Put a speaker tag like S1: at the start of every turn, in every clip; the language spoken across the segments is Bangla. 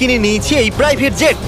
S1: কিনে নিয়েছি এই প্রাইভেট জেট,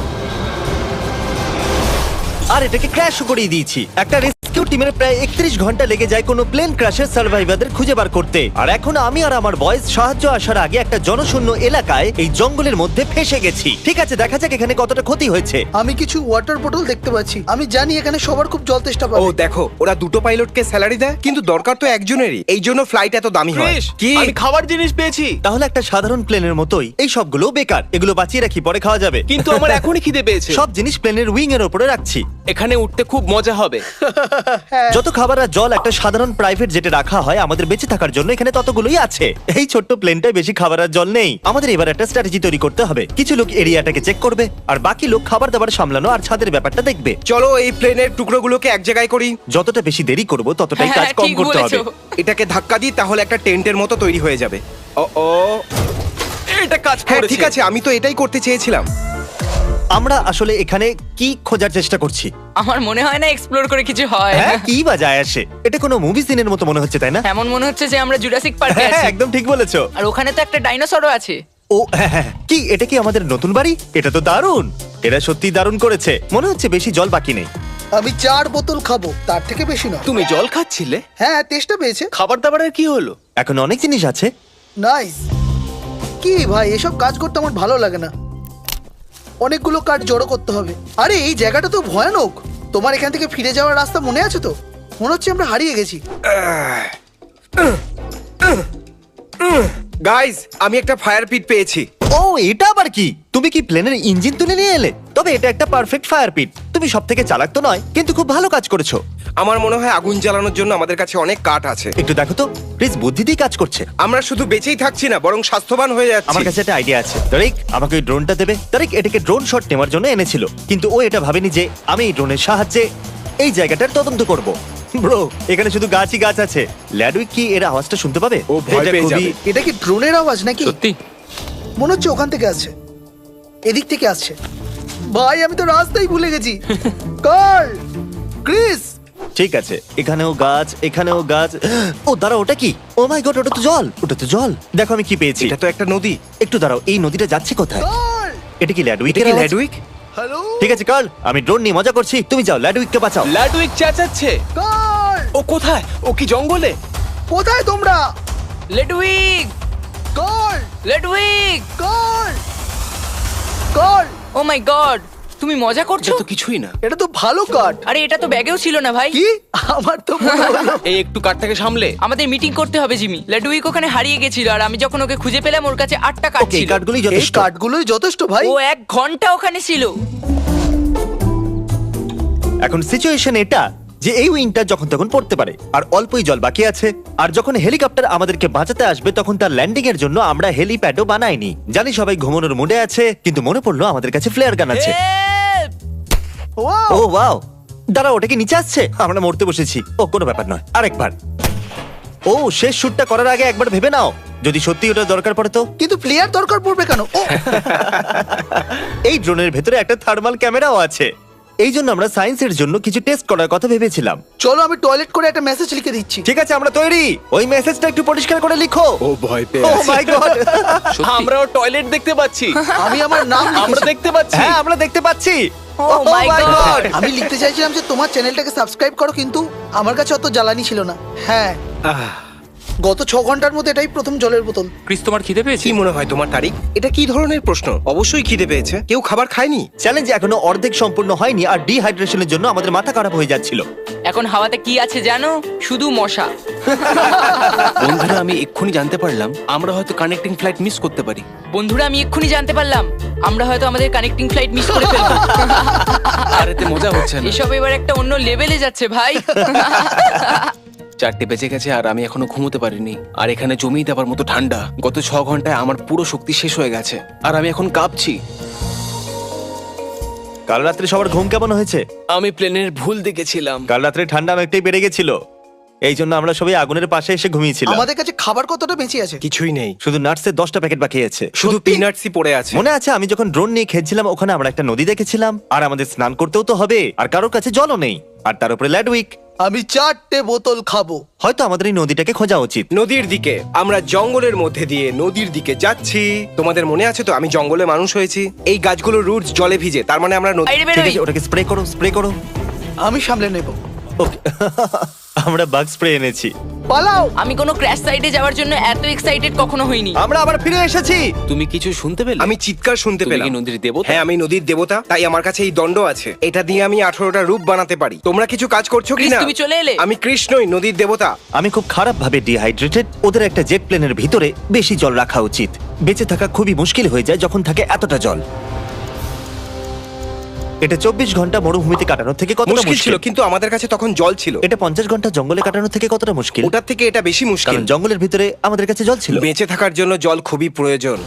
S1: আর এটাকে ক্র্যাশ করিয়ে দিয়েছি। একটা রেস্কিউ টিমের প্রায় 31 ঘন্টা লেগে যায় কোনো প্লেন ক্র্যাশের সার্ভাইভারদের খুঁজে বার করতে। আর এখন আমি আর আমার বয়েজ সাহায্য আসার আগে একটা জনশূন্য এলাকায় এই জঙ্গলের মধ্যে ফেসে গেছি। ঠিক আছে, দেখা যাক এখানে কতটা ক্ষতি হয়েছে।
S2: আমি কিছু ওয়াটার বোতল দেখতে পাচ্ছি। আমি জানি এখানে সবার খুব জল তেষ্টা
S3: ও
S2: পাবে।
S3: দেখো, ওরা দুটো পাইলটকে স্যালারি দেয়, কিন্তু দরকার তো একজনেরই। এই জন্য ফ্লাইট এত দামি হয়।
S4: ক্রিস,
S3: কি?
S4: আমি খাবার জিনিস পেয়েছি,
S1: তাহলে একটা সাধারণ প্লেনের মতোই এই সবগুলো বেকার। এগুলো বাঁচিয়ে রাখি, পরে খাওয়া যাবে।
S4: কিন্তু আমার এখনই খিদে পেয়েছে।
S1: সব জিনিস প্লেনের উইং এর উপরে রাখছি।
S4: এখানে উঠতে খুব মজা হবে।
S1: যত খাবার আর জল একটা সাধারণ প্রাইভেট জেটে রাখা হয় আমাদের বেঁচে থাকার জন্য, এখানে ততগুলোই আছে। এই ছোট্ট প্লেনটায় বেশি খাবার আর জল নেই। আমাদের এবার একটা স্ট্র্যাটেজি তৈরি করতে হবে। কিছু লোক এরিয়াটাকে চেক করবে, আর বাকি লোক খাবার দাবার সামলানো আর ছাদের ব্যাপারটা দেখবে।
S3: চলো এই প্লেনের টুকরোগুলোকে এক জায়গায় করি।
S1: যতটা বেশি দেরি করব ততটাই কাজ
S5: হ্যাঁ,
S1: কম
S5: ঠিক
S1: করতে হবে।
S5: বলেছো।
S3: এটাকে ধাক্কা দিই, তাহলে একটা টেন্টের মতো তৈরি হয়ে যাবে। ও ও,
S4: এটা কাজ
S3: হ্যাঁ
S4: করেছে।
S3: ঠিক আছে, আমি তো এটাই করতে চেয়েছিলাম।
S1: আমরা আসলে এখানে কি খোঁজার চেষ্টা করছি?
S5: আমার মনে হয় না এক্সপ্লোর করে কিছু হয়।
S1: হ্যাঁ, কি বা যায় আসে? এটা কোনো মুভি সিনের মতো মনে হচ্ছে, তাই না?
S5: এমন মনে হচ্ছে যে আমরা জুরাসিক পার্কে
S1: হ্যাঁ,
S5: আছি।
S1: একদম ঠিক বলেছো।
S5: আর ওখানে তো একটা ডাইনোসরও আছে।
S1: ও হ্যাঁ হ্যাঁ, কি এটা কি আমাদের নতুন বাড়ি? এটা তো দারুণ। এরা সত্যি দারুণ করেছে। মনে হচ্ছে বেশি জল বাকি নেই।
S2: আমি 4 বোতল খাবো, তার থেকে বেশি নয়।
S4: তুমি জল খাচ্ছিলে?
S2: হ্যাঁ, তেষ্টা পেয়েছে।
S4: খাবার দাবারের কি হলো?
S1: এখন অনেক জিনিস আছে।
S2: নাইস। কি ভাই, এসব কাজ করতে আমার ভালো লাগে না। অনেকগুলো কাঠ জড়ো করতে হবে। আরে এই জায়গাটা তো ভয়ানক। তোমার এখান থেকে ফিরে যাওয়ার রাস্তা মনে আছে তো? মনে হচ্ছে আমরা হারিয়ে গেছি।
S3: গাইজ, আমি একটা ফায়ার পিট পেয়েছি।
S1: ও, এটা আবার কি? তুমি কি প্লেনের ইঞ্জিন তুলে নিয়ে এলে? তবে এটা একটা পারফেক্ট ফায়ার পিট। তুমি সব থেকে চালাক তো নয়, কিন্তু খুব ভালো কাজ করেছো।
S3: আমার মনে হয় আগুন জ্বালানোর জন্য আমাদের কাছে অনেক কাঠ আছে।
S1: একটু দেখো তো, প্লিজ, বুদ্ধি দিয়ে কাজ করছে।
S3: আমরা শুধু বেঁচেই থাকছি না, বরং স্বাস্থ্যবান হয়ে যাচ্ছি।
S1: আমার কাছে একটা আইডিয়া আছে। তারিক, আমাকে ওই ড্রোনটা দেবে। তারিক এটাকে ড্রোন শট নেওয়ার জন্য এনেছিল, কিন্তু ও এটা ভাবেনি যে আমি এই ড্রোনের সাহায্যে এই জায়গাটার তদন্ত করব। ব্রো, এখানে শুধু গাছই গাছ আছে। ল্যাডউইক কি এর আওয়াজটা শুনতে পাবে?
S3: ও ভয়
S1: এটা
S3: পেয়ে
S1: খুবই-
S3: যাবে।
S2: এটা কি ড্রোনের আওয়াজ নাকি?
S4: সত্যি?
S2: মনে হচ্ছে ওখান থেকে আসছে, এদিক থেকে আসছে। ভাই আমি তো রাস্তাই ভুলে গেছি। কার্ল, ক্রিস,
S1: ঠিক আছে, এখানেও গাছ, এখানেও গাছ। ও দাঁড়াও, ওটা কি? ও মাই গড, ওটা তো জল। ওটা তো জল। দেখো আমি কি পেয়েছি।
S3: এটা তো একটা নদী।
S1: একটু দাঁড়াও, এই নদীটা যাচ্ছে কোথায়?
S2: কার্ল,
S1: এটা কি ল্যাডউইক?
S3: এটা কি ল্যাডউইক?
S2: হ্যালো
S1: ঠিক আছে কার্ল, আমি ড্রোন নিয়ে মজা করছি। তুমি যাও, ল্যাডউইককে বাঁচাও।
S4: ল্যাডউইক চেঁচাচ্ছে।
S2: কার্ল,
S4: ও কোথায়? ও কি জঙ্গলে?
S2: কোথায় তোমরা?
S5: লেডউইক,
S2: কার্ল,
S5: লেডউইক,
S2: কার্ল, কার্ল,
S5: ও মাই গড, তুমি মজা
S4: এটা
S5: করছো?
S4: তো কিছুই না।
S2: এটা তো ভালো কাঠ।
S5: আরে এটা তো ব্যাগেও ছিল না ভাই।
S2: কি? আমার তো মনে হলো।
S4: এই একটু কাঠটাকে সামলে।
S5: আমাদের মিটিং করতে হবে জিমি। লেডউইক ওখানে হারিয়ে গেছিল আর আমি যখন ওকে খুঁজে পেলাম ওর কাছে 8টা কাঠ
S1: ওকে, এই
S5: ছিল।
S1: কাঠগুলোই
S2: এই
S1: যথেষ্ট।
S2: কাঠগুলোই যথেষ্ট ভাই।
S5: ও 1 ঘন্টা ওখানে ছিল।
S1: এখন সিচুয়েশন এটা যে এই উইংটা যখন তখন পড়তে পারে, আর অল্পই জল বাকি আছে। আর যখন হেলিকপ্টার আমাদেরকে বাঁচাতে আসবে তখন তার ল্যান্ডিং এর জন্য আমরা হেলিপ্যাডও বানাইনি। জানি সবাই ঘুমানোর মুডে আছে, কিন্তু মনে পড়লো আমাদের কাছে ফ্লেয়ার গান আছে।
S5: Help!
S2: ওয়াও,
S1: ও ওয়াও, দাঁড়াও, ওটা কি নিচে আসছে? আমরা মরতে বসেছি। ও কোনো ব্যাপার নয়, আরেকবার। ও, শেষ শুটটা করার আগে একবার ভেবে নাও, যদি সত্যি ওটা দরকার পড়ে তো।
S2: কিন্তু প্লেয়ার দরকার পড়বে কেন? ও
S1: এই ড্রোনের ভেতরে একটা থার্মাল ক্যামেরাও আছে। এই জন্য আমরা সায়েন্সের জন্য কিছু টেস্ট করার কথা ভেবেছিলাম।
S2: চলো আমি টয়লেট করে একটা মেসেজ লিখে দিচ্ছি।
S1: ঠিক আছে, আমরা তৈরি। ওই মেসেজটা একটু পরিষ্কার করে লিখো।
S3: ও ভয় পেয়ে
S1: ও
S3: আছে।
S1: মাই গড।
S4: আমরাও টয়লেট দেখতে পাচ্ছি।
S2: আমি আমার নাম
S4: আমরা
S2: লিখেছি।
S4: দেখতে পাচ্ছি।
S1: হ্যাঁ, আমরা দেখতে পাচ্ছি।
S5: Oh my God!
S2: আমি লিখতে চাইছিলাম যে তোমার চ্যানেলটাকে সাবস্ক্রাইব করো, কিন্তু আমার কাছে অত জ্বালানি ছিল না। হ্যাঁ, গত 6 ঘন্টার মধ্যে এটাই প্রথম জলের বোতল।
S4: ক্রিস, তোমার খিদে পেয়েছে?
S3: কি মনে হয় তোমার, তারিক? এটা কি ধরনের প্রশ্ন? অবশ্যই খিদে পেয়েছে। কেউ খাবার খায়নি?
S1: চ্যালেঞ্জ এখনো অর্ধেক সম্পূর্ণ হয়নি, আর ডিহাইড্রেশনের জন্য আমাদের মাথা খারাপ হয়ে যাচ্ছিল।
S5: এখন হাওয়াতে কি আছে জানো? শুধু মশা।
S4: বন্ধুরা, আমি এক্ষুনি জানতে পারলাম আমরা হয়তো কানেক্টিং ফ্লাইট মিস করতে পারি।
S5: বন্ধুরা, আমি এক্ষুনি জানতে পারলাম আমরা হয়তো আমাদের কানেক্টিং ফ্লাইট মিস করে ফেলবো।
S4: আর এতে মজা হচ্ছে না।
S5: এসব এবার একটা অন্য লেভেলে যাচ্ছে ভাই।
S4: 4টে বেজে গেছে আর আমি এখনো ঘুমোতে পারিনি। আর এখানে জমিয়ে দেওয়ার মতো ঠান্ডা। গত 6 ঘন্টায় আমার পুরো শক্তি শেষ হয়ে গেছে আর আমি এখন কাঁপছি।
S1: কাল রাত্রে সবার ঘুম কেমন হয়েছে?
S4: আমি প্লেনের ভুল দেখেছিলাম।
S1: কাল রাত্রে ঠান্ডা অনেকটাই বেড়ে গেছিল। এই জন্য আমরা সবাই আগুনের পাশে এসে ঘুমিয়েছিলাম।
S2: আমাদের কাছে খাবার কতটা বেঁচে আছে?
S3: কিছুই নেই,
S1: শুধু নাটসের 10টা প্যাকেট বাকি আছে।
S3: শুধু
S2: সত্যি?
S3: পিনাটসই পড়ে আছে।
S1: মনে আছে আমি যখন ড্রোন নিয়ে খেলছিলাম, ওখানে আমরা একটা নদী দেখেছিলাম, আর আমাদের স্নান করতেও তো হবে, আর কারোর কাছে জলও নেই, আর তার উপরে ল্যাডউইক।
S2: আমি 4টে বোতল খাবো।
S1: হয়তো আমাদের এই নদীটাকে খোঁজা উচিত।
S3: নদীর দিকে, আমরা জঙ্গলের মধ্যে দিয়ে নদীর দিকে যাচ্ছি। তোমাদের মনে আছে তো আমি জঙ্গলে মানুষ হয়েছি। এই গাছগুলোর রুটস জলে ভিজে, তার মানে আমরা নদী।
S5: বাইরে
S1: ঠিক
S5: বেরোই।
S1: আছে, ওটাকে স্প্রে করো, স্প্রে করো।
S2: আমি সামলে নেব।
S1: ওকে আমরা বাগ স্প্রে এনেছি।
S2: পালাও।
S5: আমি কোনো ক্র্যাশ সাইটে যাওয়ার জন্য এত এক্সাইটেড কখনো হইনি।
S1: আমরা আবার ফিরে এসেছি।
S4: তুমি কিছু শুনতে পেলে?
S3: আমি চিৎকার শুনতে
S4: তুমি
S3: পেলাম।
S4: কি নদীর দেবতা?
S3: হ্যাঁ, আমি নদীর দেবতা, তাই আমার কাছে এই দণ্ড আছে। এটা দিয়ে আমি 18টা রূপ বানাতে পারি। তোমরা কিছু কাজ করছো কি
S5: ক্রিস,
S3: না?
S5: তুমি চলে এলে?
S3: আমি কৃষ্ণই, নদীর দেবতা।
S1: আমি খুব খারাপ ভাবে ডিহাইড্রেটেড। ওদের একটা জেট প্লেনের ভিতরে বেশি জল রাখা উচিত। বেঁচে থাকা খুবই মুশকিল হয়ে যায় যখন থাকে এতটা জল। এটা 24 ঘন্টা মরুভূমিতে কাটানোর থেকে কতটা
S3: মুশকিল ছিল,
S1: মুশকিল?
S3: কিন্তু আমাদের কাছে তখন জল ছিল।
S1: এটা 50 ঘন্টা জঙ্গলে কাটানোর থেকে কতটা মুশকিল?
S3: ওটার থেকে এটা বেশি মুশকিল।
S1: কারণ জঙ্গলের ভিতরে আমাদের কাছে জল ছিল।
S3: বেঁচে থাকার জন্য জল খুবই প্রয়োজন।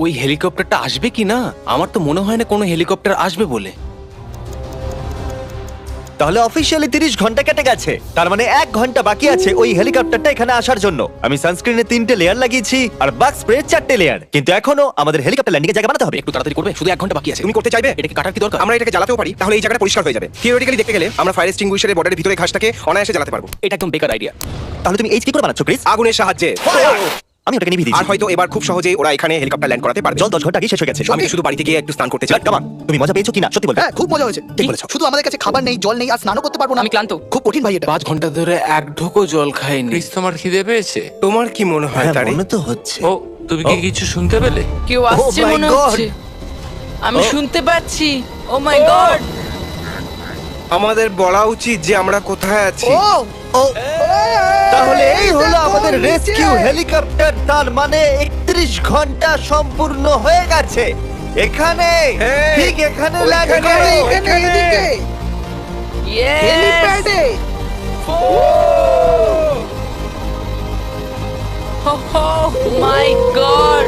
S4: ওই হেলিকপ্টারটা আসবে কি না? আমার তো মনে হয় না কোনো হেলিকপ্টার আসবে বলে।
S1: তাহলে অফিসিয়ালি 30 ঘন্টা কেটে গেছে। তার মানে 1 ঘন্টা বাকি আছে ওই হেলিকপ্টারটা এখানে আসার জন্য। আমি সানস্ক্রিনে 3টে লেয়ার লাগিয়েছি আর বাগ স্প্রে 4টে লেয়ার, কিন্তু এখনো আমাদের হেলিকপ্টার ল্যান্ডিং এর জায়গা বানাতে হবে।
S4: একটু তাড়াতাড়ি করবে, শুধু 1 ঘন্টা বাকি আছে।
S3: তুমি করতে চাইবে?
S4: এটাকে কাটার কি দরকার?
S3: আমরা এটাকে জ্বালাতেও পারি, তাহলে এই জায়গাটা পরিষ্কার হয়ে যাবে। থিওরিটিক্যালি দেখতে গেলে আমরা ফায়ার এক্সটিংগুইশারের বর্ডারের ভিতরে ঘাসটাকে অনায়াসে জ্বালাতে পারবো।
S4: এটা একদম বেকার আইডিয়া।
S1: তাহলে তুমি এইচ কি করে বানাচ্ছ ক্রিস?
S3: আগুনের সাহায্যে।
S1: আমি ওটাকে নিভিয়ে দিয়েছি।
S3: আর হয়তো এবার খুব সহজেই ওরা এখানে হেলিকপ্টার ল্যান্ড করাতে পারবে।
S1: জল 10 ঘন্টা আগে শেষ হয়ে গেছে।
S3: আমি শুধু বাড়িতে গিয়ে একটু স্নান করতে চাই।
S1: কামান, তুমি মজা পেয়েছো কিনা সত্যি বলবে?
S2: হ্যাঁ, খুব মজা হয়েছে।
S1: ঠিক বলেছো।
S2: শুধু আমাদের কাছে খাবার নেই, জল নেই, আর স্নানও করতে পারবো না।
S5: আমি ক্লান্ত।
S2: খুব কঠিন ভাই এটা।
S4: 5 ঘন্টা ধরে এক ঢোকও জল খাইনি।
S6: ক্রিস, তোমার খিদে পেয়েছে?
S3: তোমার কি মনে হয়
S1: হ্যাঁ,
S3: তারে?
S1: মনে তো হচ্ছে।
S6: ও, তুমি কি কিছু শুনতে পেলে?
S5: কেউ আসছে
S1: my
S5: মনে
S1: God!
S5: হচ্ছে। আমি শুনতে পাচ্ছি। ও মাই গড।
S3: আমাদের বলা উচিত যে আমরা কোথায় আছি।
S2: ও
S1: তাহলে এই হলো
S2: দেখো
S1: আমাদের
S2: নিচে।
S1: Rescue helicopter. তার মানে 31 ঘন্টা সম্পূর্ণ হয়ে গেছে। এখানে
S3: হ্যাঁ,
S1: ঠিক এখানে
S3: ওইখানে,
S1: লাগবে।
S2: এখানে, এদিকে,
S5: ইয়েস।
S2: হেলিপ্যাডে।
S5: মাই গড।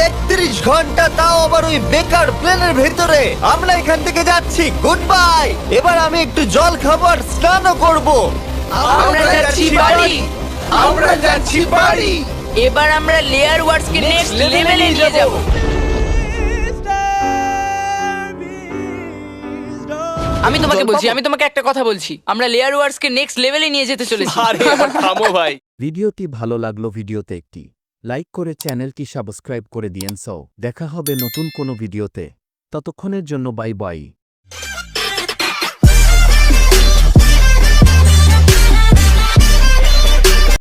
S1: 31 ঘন্টা, তাও আবার ওই বেকার প্লেনের ভিতরে। আমরা এখান থেকে যাচ্ছি, গুড বাই। এবার আমি একটু জল খাবো আর স্নানও করবো।
S5: আমরা যাচ্ছি বাড়ি।
S3: আমরা যাচ্ছি বাড়ি।
S5: এবার আমরা লেয়ার ওয়ার্ডস কে নেক্সট লেভেলে নিয়ে যাব। আমি তোমাকে বলছি, আমি তোমাকে একটা কথা বলছি, আমরা লেয়ার ওয়ার্ডস কে নেক্সট লেভেলে নিয়ে যেতে চলেছি।
S4: আরে এবার থামো ভাই।
S7: ভিডিওটি ভালো লাগলো ভিডিওতে একটি লাইক করে চ্যানেলটি সাবস্ক্রাইব করে দিয়েন। সো দেখা হবে নতুন কোনো ভিডিওতে। ততক্ষণের জন্য বাই বাই।